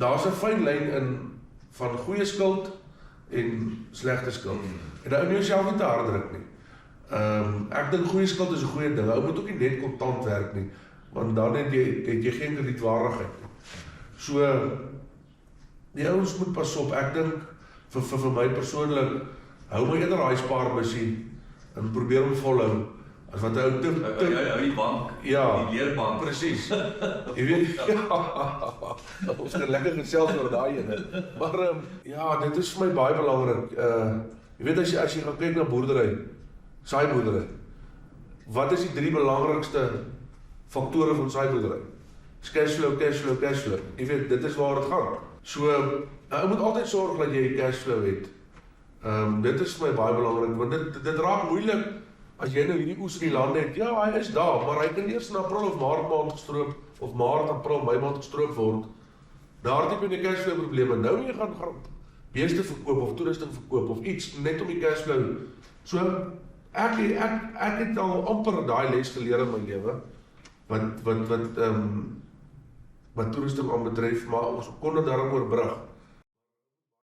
Daar's 'n fyn lyn in van goeie skuld en slegte skuld. En nou moet jy jouself nie te hard druk nie. Ek dink goeie skuld is 'n goeie ding. Ou moet ook nie net kontant werk nie, want dan het jy geen kredietwaardigheid nie. So die ouens moet pas op. Ek dink vir my persoonlik, hou my eerder daai spaarbusie en probeer hom volhou. As wat hou die bank, ja, die leerbank. Presies. Jy weet, ja, ons het lekker gesels oor daai ene. Maar ja, dit is vir my baie belangrik. Jy weet as jy gaan kyk na boerdery, saaiboerdery. Wat is die 3 belangrikste faktore van saaiboerdery? Cashflow, cashflow, cashflow. Jy weet, dit is waar dit gaan. So, jy moet altyd sorg dat jy cashflow het. Dit is vir my baie belangrik, want dit raak moeilik as jy nou hierdie oes in die land het. Ja, hy is daar, maar hy kan eers in April of Maart maand gestroop, of Maart, April, Mei maand gestroop word. Daar het jy die cashflow probleme. Nou jy gaan beeste verkoop of toerusting verkoop of iets net om die cashflow. So ek het al amper daai les geleer in my lewe wat toerusting aanbetref, maar ons kon dit daarom oorbrug.